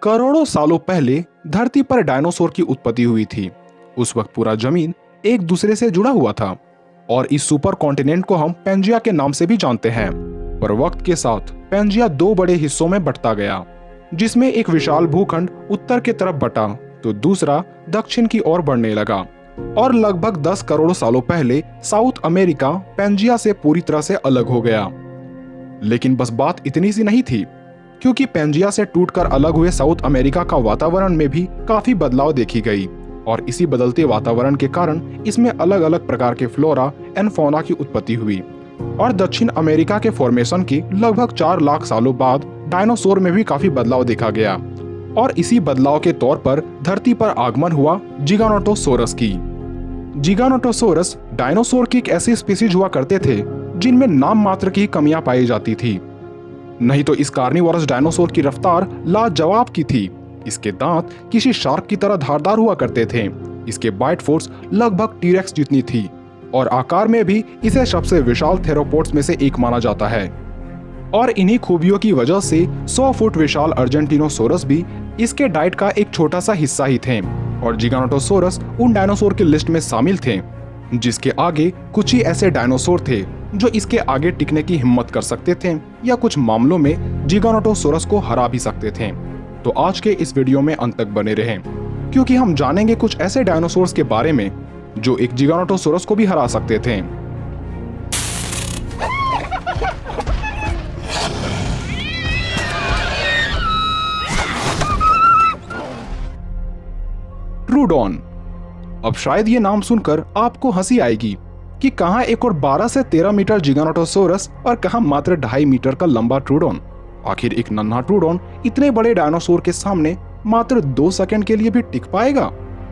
करोड़ों सालों पहले धरती पर डायनासोर की उत्पत्ति हुई थी। उस वक्त पूरा जमीन एक दूसरे से जुड़ा हुआ था और इस सुपर कॉन्टिनेंट को हम पेंजिया के नाम से भी जानते हैं। पर वक्त के साथ पेंजिया दो बड़े हिस्सों में बंटता गया, जिसमें एक विशाल भूखंड उत्तर की तरफ बटा तो दूसरा दक्षिण की ओर बढ़ने लगा। और लगभग 10 करोड़ सालों पहले साउथ अमेरिका पेंजिया से पूरी तरह से अलग हो गया। लेकिन बस बात इतनी सी नहीं थी, क्योंकि पेंजिया से टूटकर अलग हुए साउथ अमेरिका का वातावरण में भी काफी बदलाव देखी गई और इसी बदलते वातावरण के कारण इसमें अलग अलग प्रकार के फ्लोरा एंड फौना की उत्पत्ति हुई। और दक्षिण अमेरिका के फॉर्मेशन के लगभग 4 लाख सालों बाद डायनासोर में भी काफी बदलाव देखा गया और इसी बदलाव के तौर पर धरती पर आगमन हुआ जिगानोटोसोरस की। जिगानोटोसोरस डायनासोर की एक ऐसी स्पीसीज हुआ करते थे जिनमें नाम मात्र की कमियां पाई जाती थी। नहीं तो इस कार्निवोरस डायनासोर की रफ्तार लाजवाब की थी। इसके दांत किसी शार्क की तरह धारदार हुआ करते थे। इसके बाइट फोर्स लगभग टीरेक्स जितनी थी और आकार में भी इसे सबसे विशाल थेरोपोड्स में से एक माना जाता है। और इन्हीं खूबियों की वजह से 100 फुट विशाल अर्जेंटिनोसोरस भी इसके डाइट का एक छोटा सा हिस्सा ही थे। और जिगानोटोसोरस उन डायनासोर की लिस्ट में शामिल थे जिसके आगे कुछ ही ऐसे डायनासोर थे जो इसके आगे टिकने की हिम्मत कर सकते थे या कुछ मामलों में जिगानोटोसोरस को हरा भी सकते थे। तो आज के इस वीडियो में अंत तक बने रहें, क्योंकि हम जानेंगे कुछ ऐसे डायनासोर्स के बारे में जो एक जिगानोटोसोरस को भी हरा सकते थे। ट्रूडॉन। अब शायद ये नाम सुनकर आपको हंसी आएगी कि कहां एक और 12 से 13 मीटर जिगानोटोसोरस और कहां मात्र 2.5 मीटर का लंबा ट्रूडॉन। आखिर एक नन्हा ट्रूडॉन इतने बड़े डायनासोर के सामने मात्र 2 सेकंड के लिए भी टिक पाएगा?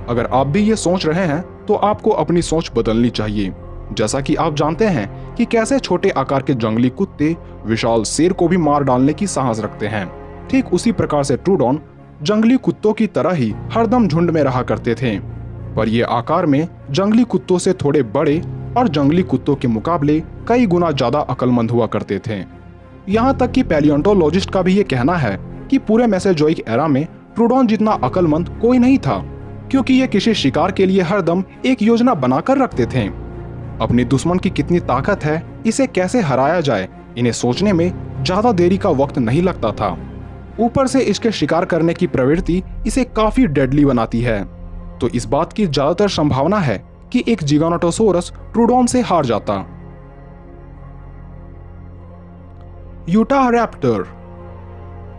अगर आप भी ये सोच रहे हैं तो आपको अपनी सोच बदलनी चाहिए। जैसा कि आप जानते हैं कि कैसे छोटे आकार के जंगली कुत्ते विशाल शेर को भी मार डालने की साहस रखते हैं, ठीक उसी प्रकार से ट्रूडॉन जंगली कुत्तों की तरह ही हरदम झुंड में रहा करते थे। पर ये आकार में जंगली कुत्तों से थोड़े बड़े और जंगली कुत्तों के मुकाबले कई गुना ज्यादा अक्लमंद हुआ करते थे। यहाँ तक कि पैलियोंटोलॉजिस्ट का भी ये कहना है कि पूरे मेसोजोइक एरा में ट्रूडॉन जितना अक्लमंद कोई नहीं था, क्योंकि ये किसी शिकार के लिए हरदम एक योजना बनाकर रखते थे। अपने दुश्मन की कितनी ताकत है, इसे कैसे हराया जाए, इन्हें सोचने में ज्यादा देरी का वक्त नहीं लगता था। ऊपर से इसके शिकार करने की प्रवृत्ति इसे काफी डेडली बनाती है, तो इस बात की ज्यादातर संभावना है कि एक जिगानोटोसोरस ट्रूडॉन से हार जाता। Utah Raptor.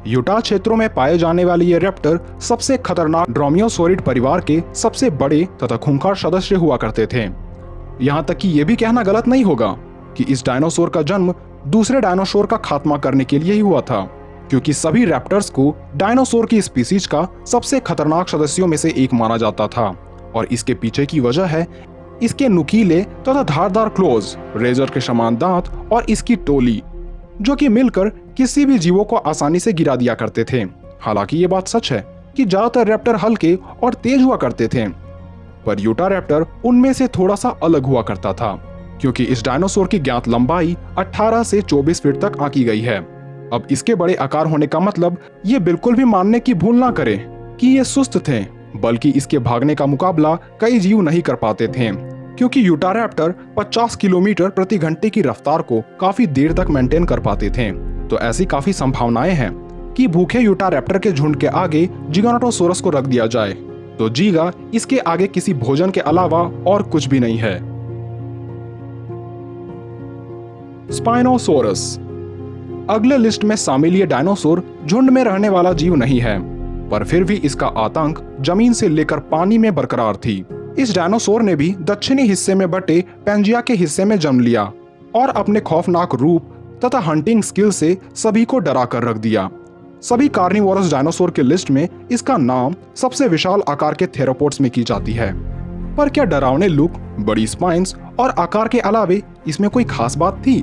यूटा क्षेत्रों में पाए जाने वाले ये रैप्टर सबसे खतरनाक ड्रोमियोसोरिड परिवार के सबसे बड़े तथा खूंखार सदस्य हुआ करते थे। यहाँ तक कि यह भी कहना गलत नहीं होगा कि इस डायनासोर का जन्म दूसरे डायनासोर का खात्मा करने के लिए ही हुआ था, क्योंकि सभी रैप्टर्स को डायनासोर की स्पीसीज का सबसे खतरनाक सदस्यों में से एक माना जाता था। और इसके पीछे की वजह है इसके नुकीले तथा धारदार क्लोज, रेजर के समान दांत और इसकी टोली, जो कि मिलकर किसी भी जीवों को आसानी से गिरा दिया करते थे। हालांकि ये बात सच है कि ज्यादातर रैप्टर हल्के और तेज हुआ करते थे, पर यूटा रैप्टर उनमें से थोड़ा सा अलग हुआ करता था, क्योंकि इस डायनासोर की ज्ञात लंबाई 18 से 24 फीट तक आंकी गई है। अब इसके बड़े आकार होने का मतलब ये बिल्कुल भी मानने की भूल ना करें कि ये सुस्त थे, बल्कि इसके भागने का मुकाबला कई जीव नहीं कर पाते थे, क्योंकि यूटा रैप्टर 50 किलोमीटर प्रति घंटे की रफ्तार को काफी देर तक मेंटेन कर पाते थे। तो ऐसी काफी संभावनाएं हैं कि भूखे यूटा रैप्टर के झुंड के आगे जिगानोटोसोरस को रख दिया जाए तो जीगा इसके आगे किसी भोजन के अलावा और कुछ भी नहीं है। स्पाइनोसोरस। अगले लिस्ट में शामिल ये डायनासोर झुंड में रहने वाला जीव नहीं है, पर फिर भी इसका आतंक जमीन से लेकर पानी में बरकरार थी। इस डायनासोर ने भी दक्षिणी हिस्से में बटे पेंजिया के हिस्से में जन्म लिया और अपने खौफनाक रूप तथा हंटिंग स्किल से सभी को डरा कर रख दिया। सभी कार्निवोरस डायनासोर के लिस्ट में इसका नाम सबसे विशाल आकार के थेरोपोड्स में की जाती है। पर क्या डरावने लुक, बड़ी स्पाइन्स और आकार के अलावे इसमें कोई खास बात थी?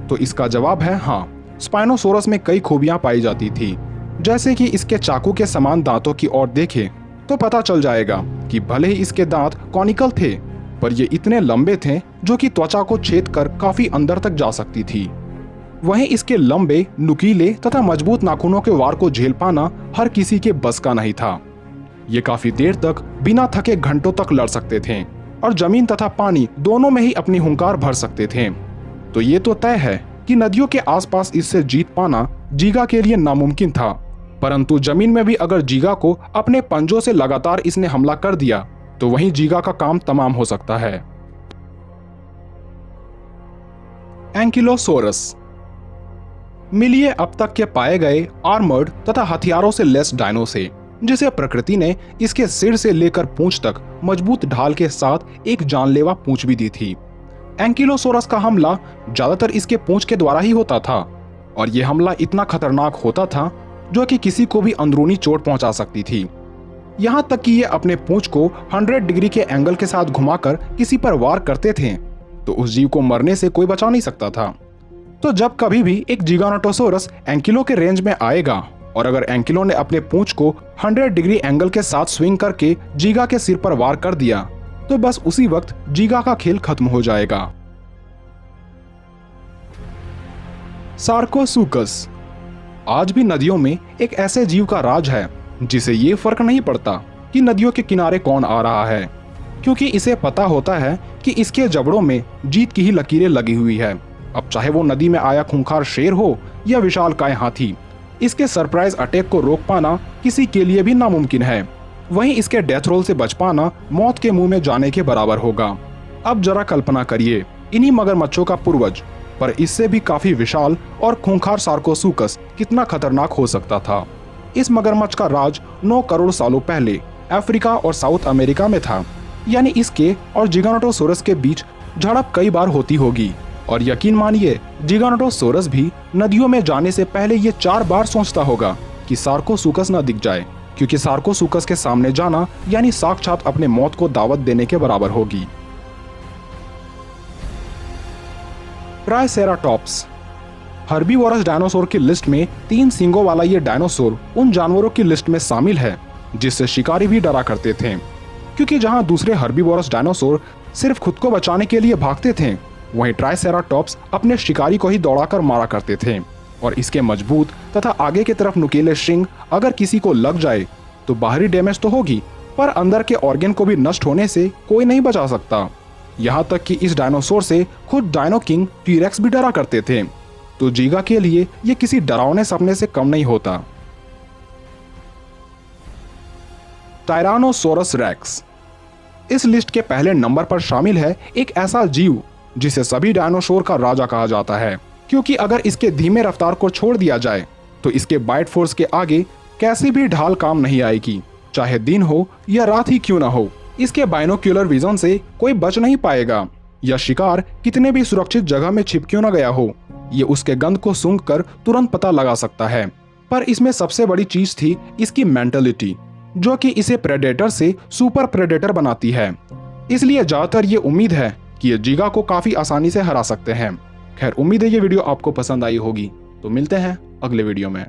तो इसका जवाब है हाँ। स्पाइनोसोरस में कई खूबियां पाई जाती थी, जैसे कि इसके चाकू के समान दांतों की ओर देखें तो पता चल जाएगा कि भले ही इसके दांत कॉनिकल थे, पर ये इतने लंबे थे जो कि त्वचा को छेद कर काफी अंदर तक जा सकती थी। वहीं इसके लंबे, नुकीले तथा मजबूत नाखूनों के वार को झेल पाना हर किसी के बस का नहीं था। ये काफी देर तक बिना थके घंटों तक लड़ सकते थे और जमीन तथा पानी दोनों में ही अपनी हुंकार भर सकते थे। तो ये तो तय है कि नदियों के आसपास इससे जीत पाना जीगा के लिए नामुमकिन था, परंतु जमीन में भी अगर जीगा को अपने पंजों से लगातार इसने हमला कर दिया तो वहीं जीगा का काम तमाम हो सकता है। एंकिलोसोरस मिलिए अब तक के पाए गए आर्मर्ड तथा हथियारों से लेस डायनो से, जिसे प्रकृति ने इसके सिर से लेकर पूंछ तक मजबूत ढाल के साथ एक जानलेवा पूंछ भी दी थी। एंकिलोसोरस का हमला ज्यादातर इसके पूंछ के द्वारा ही होता था और यह हमला इतना खतरनाक होता था जो कि किसी को भी अंदरूनी चोट पहुंचा सकती थी। यहाँ तक कि ये अपने पूंछ को 100 डिग्री के एंगल के साथ घुमाकर किसी पर वार करते थे तो उस जीव को मरने से कोई बचा नहीं सकता था। तो जब कभी भी एक जिगानोटोसोरस एंकिलो के रेंज में आएगा और अगर एंकिलो ने अपने पूंछ को 100 डिग्री एंगल के साथ स्विंग करके जीगा के सिर पर वार कर दिया तो बस उसी वक्त जीगा का खेल खत्म हो जाएगा। सार्कोसुकस आज भी नदियों में एक ऐसे जीव का राज है जिसे ये फर्क नहीं पड़ता कि नदियों के किनारे कौन आ रहा है, क्योंकि इसे पता होता है कि इसके जबड़ों में जीत की ही लकीरें लगी हुई है। अब चाहे वो नदी में आया खूंखार शेर हो या विशालकाय हाथी, इसके सरप्राइज अटैक को रोक पाना किसी के लिए भी नामुमकिन है। वहीं इसके डेथ रोल से बच पाना मौत के मुंह में जाने के बराबर होगा। अब जरा कल्पना करिए इन्हीं मगरमच्छों का पूर्वज, पर इससे भी काफी विशाल और खूंखार सार्कोसुकस कितना खतरनाक हो सकता था। इस मगरमच्छ का राज 9 करोड़ सालों पहले अफ्रीका और साउथ अमेरिका में था, यानी इसके और जिगानोटोसोरस के बीच झड़प कई बार होती होगी। और यकीन मानिए जिगानोटोसोरस भी नदियों में जाने से पहले ये 4 बार सोचता होगा कि सार्कोसुकस न दिख जाए, क्योंकि सार्कोसुकस के सामने जाना यानी साक्षात अपने मौत को दावत देने के बराबर होगी। ट्राइसेराटॉप्स हर्बीवोरस डायनासोर की लिस्ट में 3 सींगों वाला ये डायनासोर उन जानवरों की लिस्ट में शामिल है जिससे शिकारी भी डरा करते थे, क्योंकि जहां दूसरे हर्बीवोरस डायनासोर सिर्फ खुद को बचाने के लिए भागते थे, वहीं ट्राइसेराटॉप्स अपने शिकारी को ही दौड़ाकर मारा करते थे। और इसके मजबूत तथा आगे की तरफ नुकीले शिंग अगर किसी को लग जाए तो बाहरी डैमेज तो होगी, पर अंदर के ऑर्गन को भी नष्ट होने से कोई नहीं बचा सकता। यहाँ तक कि इस डायनासोर से खुद डायनो किंग टीरेक्स भी डरा करते थे। तो जीगा के लिए ये किसी डरावने सपने से कम नहीं होता। टायरानोसोरस रेक्स इस लिस्ट के पहले नंबर पर शामिल है एक ऐसा जीव जिसे सभी डायनासोर का राजा कहा जाता है, क्योंकि अगर इसके धीमे रफ्तार को छोड़ दिया जाए तो इसके बाइट फोर्स के आगे कैसी भी ढाल काम नहीं आएगी, चाहे दिन हो या रात ही क्यों ना हो। इसके बाइनोक्यूलर विजन से कोई बच नहीं पाएगा, या शिकार कितने भी सुरक्षित जगह में छिप क्यों न गया हो, ये उसके गंध को सूंघकर तुरंत पता लगा सकता है। पर इसमें सबसे बड़ी चीज थी इसकी मेंटलिटी, जो कि इसे प्रेडेटर से सुपर प्रेडेटर बनाती है। इसलिए ज्यादातर ये उम्मीद है कि ये जीगा को काफी आसानी से हरा सकते हैं। खैर, उम्मीद है ये वीडियो आपको पसंद आई होगी, तो मिलते हैं अगले वीडियो में।